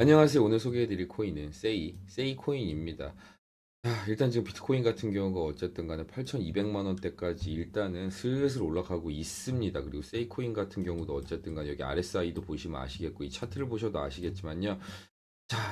안녕하세요. 오늘 소개해드릴 코인은 세이 코인입니다. 일단 지금 비트코인 같은 경우가 어쨌든 간에 8,200만 원대까지 일단은 슬슬 올라가고 있습니다. 그리고 세이 코인 같은 경우도 어쨌든 간에 여기 RSI도 보시면 아시겠고 이 차트를 보셔도 아시겠지만요.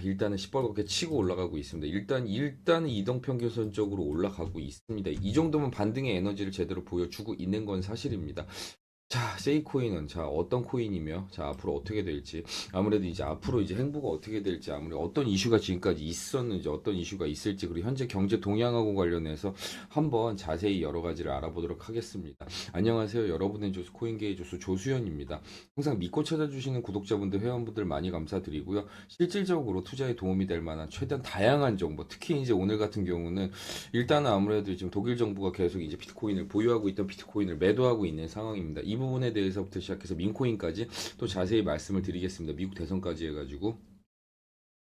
일단은 시뻘겋게 치고 올라가고 있습니다. 일단 이동평균선 쪽으로 올라가고 있습니다. 이 정도면 반등의 에너지를 제대로 보여주고 있는 건 사실입니다. 세이코인은 어떤 코인이며 앞으로 어떻게 될지 아무래도 이제 앞으로 이제 행보가 어떻게 될지 아무래도 어떤 이슈가 지금까지 있었는지 어떤 이슈가 있을지 그리고 현재 경제 동향하고 관련해서 한번 자세히 여러 가지를 알아보도록 하겠습니다. 안녕하세요. 여러분의 조수 코인계의 조수 조수현입니다. 항상 믿고 찾아주시는 구독자분들 회원분들 많이 감사드리고요. 실질적으로 투자에 도움이 될 만한 최대한 다양한 정보 특히 이제 오늘 같은 경우는 일단은 아무래도 지금 독일 정부가 계속 이제 비트코인을 보유하고 있던 비트코인을 매도하고 있는 상황입니다. 이 부분에 대해서부터 시작해서 민코인까지 또 자세히 말씀을 드리겠습니다. 미국 대선까지 해가지고.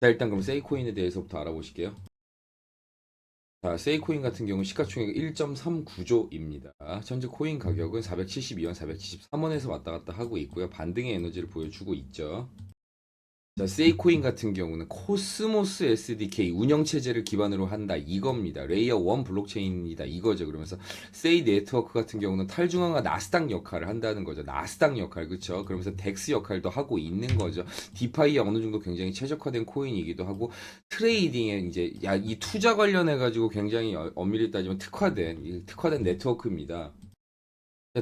일단 그럼 세이코인에 대해서부터 알아보실게요. 세이코인 같은 경우 시가총액 1.39조입니다. 현재 코인 가격은 472원, 473원에서 왔다 갔다 하고 있고요. 반등의 에너지를 보여주고 있죠. 세이코인 같은 경우는 코스모스 SDK 운영체제를 기반으로 한다 이겁니다. 레이어 1 블록체인이다 이거죠. 그러면서 세이 네트워크 같은 경우는 탈중앙화 나스닥 역할을 한다는 거죠. 나스닥 역할 그렇죠. 그러면서 덱스 역할도 하고 있는 거죠. 디파이에 어느 정도 굉장히 최적화된 코인이기도 하고 트레이딩에 이제 이 투자 관련해 가지고 굉장히 엄밀히 따지면 특화된 네트워크입니다.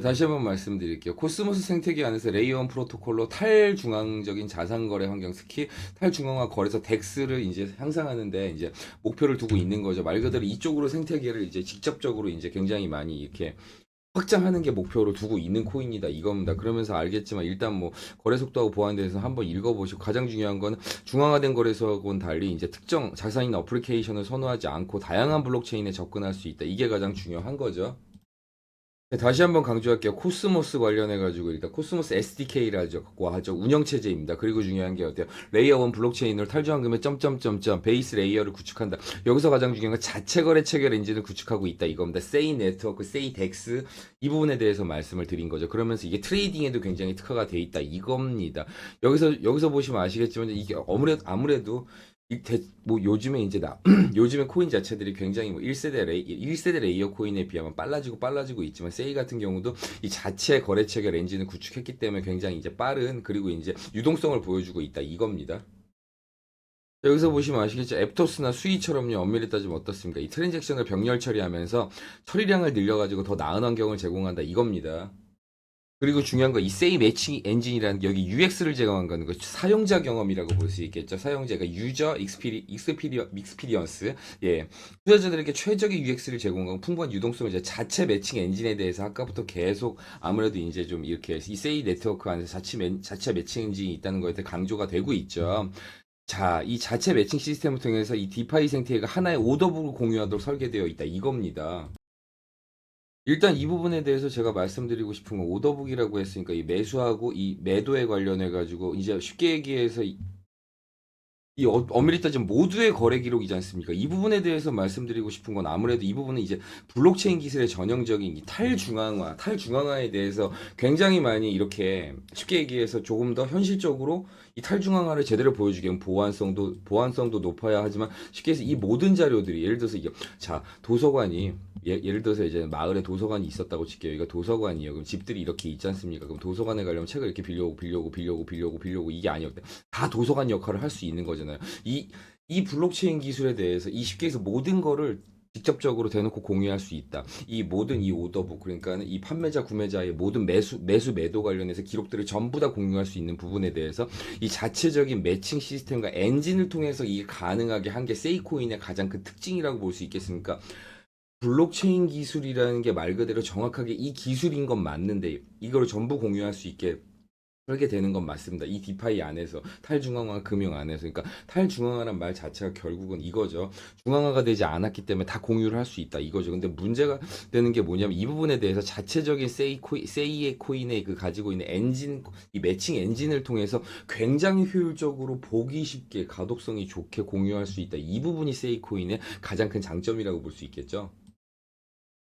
다시 한번 말씀드릴게요. 코스모스 생태계 안에서 레이어 1 프로토콜로 탈중앙적인 자산거래 환경, 특히 탈중앙화 거래소 덱스를 이제 향상하는데 이제 목표를 두고 있는 거죠. 말 그대로 이쪽으로 생태계를 이제 직접적으로 이제 굉장히 많이 이렇게 확장하는 게 목표로 두고 있는 코인이다 이겁니다. 그러면서 알겠지만 일단 뭐 거래 속도하고 보안에 대해서 한번 읽어보시고 가장 중요한 건 중앙화된 거래소하고는 달리 이제 특정 자산이나 어플리케이션을 선호하지 않고 다양한 블록체인에 접근할 수 있다. 이게 가장 중요한 거죠. 다시 한번 강조할게요. 코스모스 관련해가지고 일단 코스모스 SDK라고 하죠. 운영체제입니다. 그리고 중요한 게 어때요? 레이어 1 블록체인으로 탈중앙금의 점점점점 베이스 레이어를 구축한다. 여기서 가장 중요한 건 자체 거래 체결 엔진을 구축하고 있다. 이겁니다. 세이 네트워크, 세이 덱스 이 부분에 대해서 말씀을 드린 거죠. 그러면서 이게 트레이딩에도 굉장히 특화가 돼 있다. 이겁니다. 여기서 보시면 아시겠지만 이게 아무래도 뭐 요즘에 이제 요즘에 코인 자체들이 굉장히 뭐 1세대 레이어 코인에 비하면 빨라지고 있지만 세이 같은 경우도 이 자체 거래 체결 엔진을 구축했기 때문에 굉장히 이제 빠른 그리고 이제 유동성을 보여주고 있다 이겁니다. 여기서 보시면 아시겠죠? 앱토스나 수위처럼요, 엄밀히 따지면 어떻습니까? 이 트랜잭션을 병렬 처리하면서 처리량을 늘려가지고 더 나은 환경을 제공한다 이겁니다. 그리고 중요한 거 이 세이 매칭 엔진이라는 게 여기 UX를 제공한 거 사용자 경험이라고 볼 수 있겠죠. 사용자가 유저 익스피리언스 예 투자자들에게 최적의 UX를 제공하고 풍부한 유동성을 이제 자체 매칭 엔진에 대해서 아까부터 계속 아무래도 이제 좀 이렇게 이 세이 네트워크 안에서 자체 매칭 엔진이 있다는 거에 대해 강조가 되고 있죠. 이 자체 매칭 시스템을 통해서 이 디파이 생태계가 하나의 오더북을 공유하도록 설계되어 있다 이겁니다. 일단 이 부분에 대해서 제가 말씀드리고 싶은 건 오더북이라고 했으니까 이 매수하고 이 매도에 관련해 가지고 이제 쉽게 얘기해서 엄밀히 따지면 모두의 거래 기록이지 않습니까? 이 부분에 대해서 말씀드리고 싶은 건 아무래도 이 부분은 이제 블록체인 기술의 전형적인 이 탈중앙화에 대해서 굉장히 많이 이렇게 쉽게 얘기해서 조금 더 현실적으로 이 탈중앙화를 제대로 보여주기 위한 보안성도 높아야 하지만 쉽게 해서 이 모든 자료들이 예를 들어서 이게 도서관이 예를 들어서 이제 마을에 도서관이 있었다고 칠게요. 여기가 도서관이에요. 그럼 집들이 이렇게 있지 않습니까? 그럼 도서관에 가려면 책을 이렇게 빌려오고 이게 아니었대. 다 도서관 역할을 할 수 있는 거잖아요. 이 블록체인 기술에 대해서 이 쉽게 해서 모든 거를 직접적으로 대놓고 공유할 수 있다. 이 오더북 그러니까 이 판매자 구매자의 모든 매도 관련해서 기록들을 전부 다 공유할 수 있는 부분에 대해서 이 자체적인 매칭 시스템과 엔진을 통해서 이게 가능하게 한 게 세이코인의 가장 큰 특징이라고 볼 수 있겠습니까? 블록체인 기술이라는 게 말 그대로 정확하게 이 기술인 건 맞는데 이거를 전부 공유할 수 있게 설계되는 건 맞습니다. 이 디파이 안에서 탈중앙화 금융 안에서 그러니까 탈중앙화란 말 자체가 결국은 이거죠. 중앙화가 되지 않았기 때문에 다 공유를 할 수 있다 이거죠. 근데 문제가 되는 게 뭐냐면 이 부분에 대해서 자체적인 세이의 코인의 그 가지고 있는 엔진 이 매칭 엔진을 통해서 굉장히 효율적으로 보기 쉽게 가독성이 좋게 공유할 수 있다. 이 부분이 세이 코인의 가장 큰 장점이라고 볼 수 있겠죠.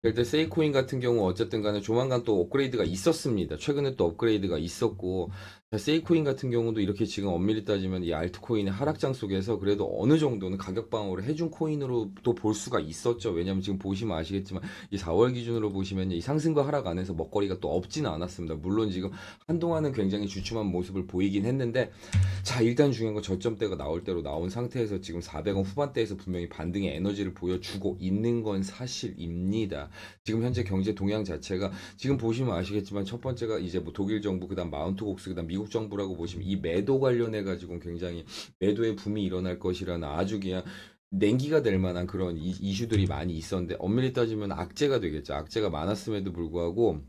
일단 세이코인 같은 경우 어쨌든 간에 조만간 또 업그레이드가 있었습니다. 최근에 또 업그레이드가 있었고, 자, 세이코인 같은 경우도 이렇게 지금 엄밀히 따지면 이 알트코인의 하락장 속에서 그래도 어느 정도는 가격 방어를 해준 코인으로 또 볼 수가 있었죠. 왜냐면 지금 보시면 아시겠지만 이 4월 기준으로 보시면 이 상승과 하락 안에서 먹거리가 또 없지는 않았습니다. 물론 지금 한동안은 굉장히 주춤한 모습을 보이긴 했는데, 자, 일단 중요한 건 저점대가 나올 대로 나온 상태에서 지금 400원 후반대에서 분명히 반등의 에너지를 보여주고 있는 건 사실입니다. 지금 현재 경제 동향 자체가 지금 보시면 아시겠지만 첫 번째가 이제 뭐 독일 정부, 그다음 마운트 곡스, 그다음 미국 정부라고 보시면 이 매도 관련해 가지고 굉장히 매도의 붐이 일어날 것이라는 아주 그냥 냉기가 될 만한 그런 이슈들이 많이 있었는데 엄밀히 따지면 악재가 되겠죠. 악재가 많았음에도 불구하고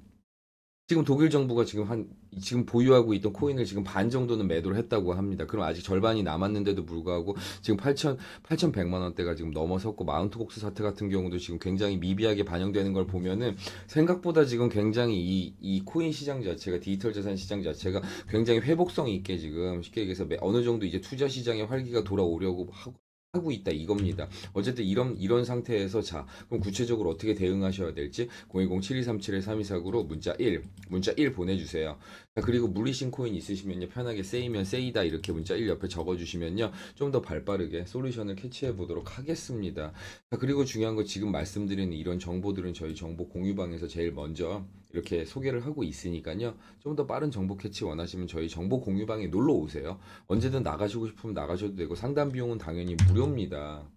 지금 독일 정부가 지금 보유하고 있던 코인을 지금 반 정도는 매도를 했다고 합니다. 그럼 아직 절반이 남았는데도 불구하고 지금 8,100만 원대가 지금 넘어섰고 마운트곡스 사태 같은 경우도 지금 굉장히 미비하게 반영되는 걸 보면은 생각보다 지금 굉장히 이 코인 시장 자체가 디지털 자산 시장 자체가 굉장히 회복성 있게 지금 쉽게 얘기해서 어느 정도 이제 투자 시장의 활기가 돌아오려고 하고 있다 이겁니다. 어쨌든 이런 상태에서 자, 그럼 구체적으로 어떻게 대응하셔야 될지 010-7237-3249로 문자 1 보내주세요. 자, 그리고 물리신 코인 있으시면요 편하게 세이면 세이다 이렇게 문자 1 옆에 적어주시면요 좀 더 발빠르게 솔루션을 캐치해 보도록 하겠습니다. 자, 그리고 중요한 거 지금 말씀드리는 이런 정보들은 저희 정보 공유방에서 제일 먼저 이렇게 소개를 하고 있으니까요 좀 더 빠른 정보 캐치 원하시면 저희 정보 공유방에 놀러 오세요. 언제든 나가시고 싶으면 나가셔도 되고 상담 비용은 당연히 무료입니다.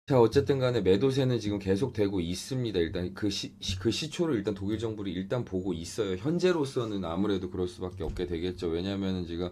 자, 어쨌든 간에 매도세는 지금 계속되고 있습니다. 일단 그 시초를 일단 독일 정부를 일단 보고 있어요. 현재로서는 아무래도 그럴 수밖에 없게 되겠죠. 왜냐면은 지금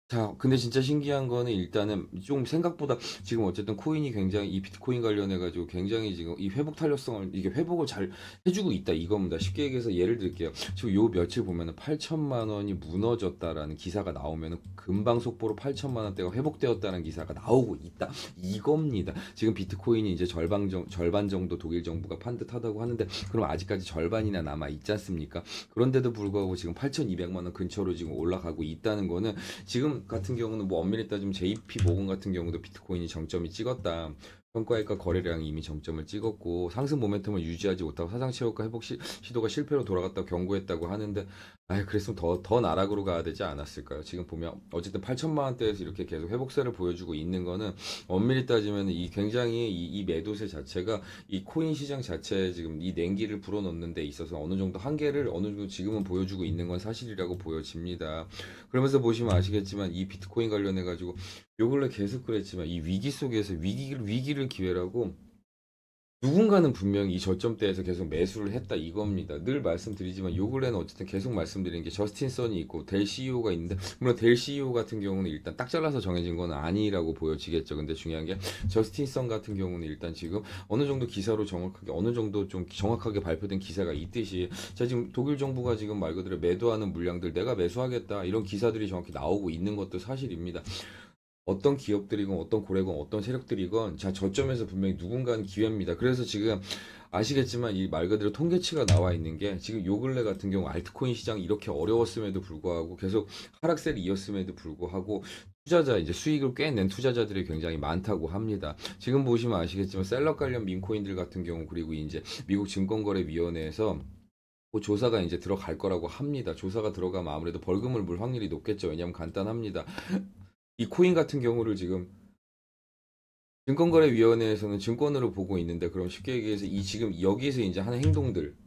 자, 근데 진짜 신기한 거는 일단은 좀 생각보다 지금 어쨌든 코인이 굉장히 이 비트코인 관련해가지고 굉장히 지금 이 회복 탄력성을 이게 회복을 잘 해주고 있다 이겁니다. 쉽게 얘기해서 예를 들게요. 지금 요 며칠 보면은 8천만 원이 무너졌다라는 기사가 나오면은 금방 속보로 8천만 원대가 회복되었다는 기사가 나오고 있다 이겁니다. 지금 비트코인이 이제 절반 정도 독일 정부가 판듯하다고 하는데 그럼 아직까지 절반이나 남아 있지 않습니까? 그런데도 불구하고 지금 8,200만 원 근처로 지금 올라가고 있다는 거는 지금 같은 경우는 뭐 엄밀히 따지면 JP 모건 같은 경우도 비트코인이 정점이 찍었다. 평가액과 거래량이 이미 정점을 찍었고 상승 모멘텀을 유지하지 못하고 사상 최고가 회복 시도가 실패로 돌아갔다고 경고했다고 하는데 그랬으면 더 나락으로 가야 되지 않았을까요? 지금 보면 어쨌든 8천만 원대에서 이렇게 계속 회복세를 보여주고 있는 거는 엄밀히 따지면 이 굉장히 이 매도세 자체가 이 코인 시장 자체에 지금 이 냉기를 불어넣는 데 있어서 어느 정도 한계를 어느 정도 지금은 보여주고 있는 건 사실이라고 보여집니다. 그러면서 보시면 아시겠지만 이 비트코인 관련해 가지고 요 근래 계속 그랬지만 이 위기 속에서 위기를 기회라고 누군가는 분명히 이 저점대에서 계속 매수를 했다 이겁니다. 늘 말씀드리지만 요 근래는 어쨌든 계속 말씀드리는 게 저스틴 선이 있고 델 CEO가 있는데 물론 델 CEO 같은 경우는 일단 딱 잘라서 정해진 건 아니라고 보여지겠죠. 근데 중요한 게 저스틴 선 같은 경우는 일단 지금 어느 정도 기사로 정확하게 어느 정도 좀 정확하게 발표된 기사가 있듯이 자 지금 독일 정부가 지금 말 그대로 매도하는 물량들 내가 매수하겠다 이런 기사들이 정확히 나오고 있는 것도 사실입니다. 어떤 기업들이건 어떤 고래건 어떤 세력들이건 자 저점에서 분명히 누군가는 기회입니다. 그래서 지금 아시겠지만 이 말 그대로 통계치가 나와 있는 게 지금 요 근래 같은 경우 알트코인 시장이 이렇게 어려웠음에도 불구하고 계속 하락세를 이었음에도 불구하고 투자자 이제 수익을 꽤 낸 투자자들이 굉장히 많다고 합니다. 지금 보시면 아시겠지만 셀럽 관련 민코인들 같은 경우 그리고 이제 미국 증권거래위원회에서 그 조사가 이제 들어갈 거라고 합니다. 조사가 들어가면 아무래도 벌금을 물 확률이 높겠죠. 왜냐하면 간단합니다. 이 코인 같은 경우를 지금 증권거래위원회에서는 증권으로 보고 있는데 그럼 쉽게 얘기해서 이 지금 여기서 이제 하는 행동들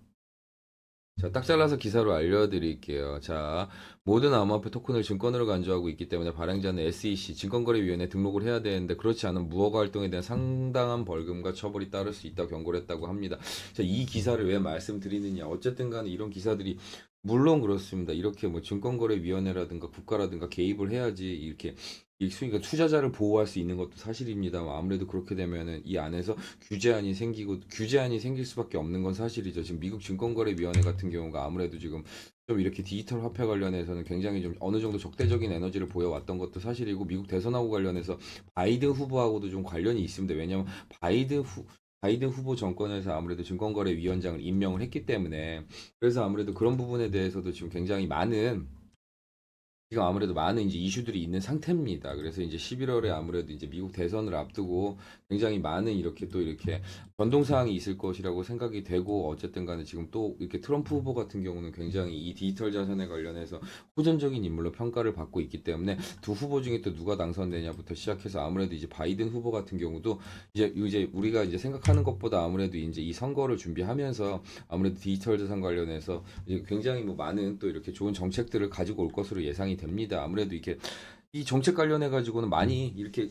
자, 딱 잘라서 기사로 알려드릴게요. 자, 모든 암호화폐 토큰을 증권으로 간주하고 있기 때문에 발행자는 SEC 증권거래위원회에 등록을 해야 되는데 그렇지 않은 무허가 활동에 대한 상당한 벌금과 처벌이 따를 수 있다고 경고를 했다고 합니다. 자, 이 기사를 왜 말씀드리느냐? 어쨌든 간에 이런 기사들이 물론 그렇습니다. 이렇게 뭐 증권거래위원회라든가 국가라든가 개입을 해야지 이렇게 그러니까 투자자를 보호할 수 있는 것도 사실입니다. 아무래도 그렇게 되면은 이 안에서 규제안이 생길 수밖에 없는 건 사실이죠. 지금 미국 증권거래위원회 같은 경우가 아무래도 지금 좀 이렇게 디지털 화폐 관련해서는 굉장히 좀 어느 정도 적대적인 에너지를 보여왔던 것도 사실이고 미국 대선하고 관련해서 바이든 후보하고도 좀 관련이 있습니다. 왜냐하면 바이든 후보 정권에서 아무래도 증권거래위원장을 임명을 했기 때문에 그래서 아무래도 그런 부분에 대해서도 지금 굉장히 많은 지금 아무래도 많은 이제 이슈들이 있는 상태입니다. 그래서 이제 11월에 아무래도 이제 미국 대선을 앞두고 굉장히 많은 이렇게 또 이렇게 변동 사항이 있을 것이라고 생각이 되고 어쨌든 간에 지금 또 이렇게 트럼프 후보 같은 경우는 굉장히 이 디지털 자산에 관련해서 호전적인 인물로 평가를 받고 있기 때문에 두 후보 중에 또 누가 당선되냐부터 시작해서 아무래도 이제 바이든 후보 같은 경우도 이제 우리가 이제 생각하는 것보다 아무래도 이제 이 선거를 준비하면서 아무래도 디지털 자산 관련해서 이제 굉장히 뭐 많은 또 이렇게 좋은 정책들을 가지고 올 것으로 예상이 됩니다. 아무래도 이렇게 이 정책 관련해 가지고는 많이 이렇게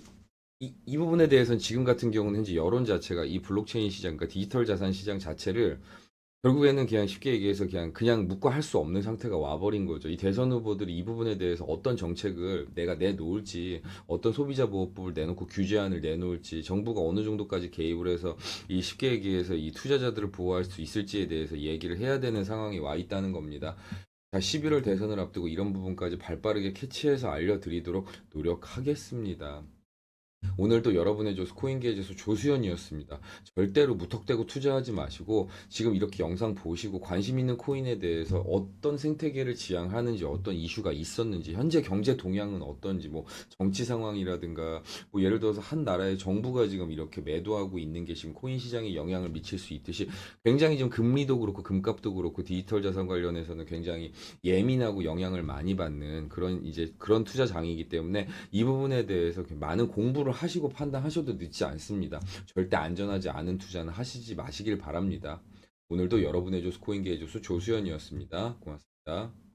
이 부분에 대해서는 지금 같은 경우는 현재 여론 자체가 이 블록체인 시장, 그러니까 디지털 자산 시장 자체를 결국에는 그냥 쉽게 얘기해서 그냥 묵고 할 수 없는 상태가 와버린 거죠. 이 대선 후보들이 이 부분에 대해서 어떤 정책을 내가 내놓을지, 어떤 소비자 보호법을 내놓고 규제안을 내놓을지, 정부가 어느 정도까지 개입을 해서 이 쉽게 얘기해서 이 투자자들을 보호할 수 있을지에 대해서 얘기를 해야 되는 상황이 와 있다는 겁니다. 자, 11월 대선을 앞두고 이런 부분까지 발빠르게 캐치해서 알려드리도록 노력하겠습니다. 오늘도 여러분의 조수 코인계의 조수 조수연이었습니다. 절대로 무턱대고 투자하지 마시고 지금 이렇게 영상 보시고 관심 있는 코인에 대해서 어떤 생태계를 지향하는지 어떤 이슈가 있었는지 현재 경제 동향은 어떤지 뭐 정치 상황이라든가 뭐 예를 들어서 한 나라의 정부가 지금 이렇게 매도하고 있는 게 지금 코인 시장에 영향을 미칠 수 있듯이 굉장히 지금 금리도 그렇고 금값도 그렇고 디지털 자산 관련해서는 굉장히 예민하고 영향을 많이 받는 그런 이제 그런 투자장이기 때문에 이 부분에 대해서 많은 공부를 하시고 판단하셔도 늦지 않습니다. 절대 안전하지 않은 투자는 하시지 마시길 바랍니다. 오늘도 여러분의 조수 코인계의 조수 조수연이었습니다. 고맙습니다.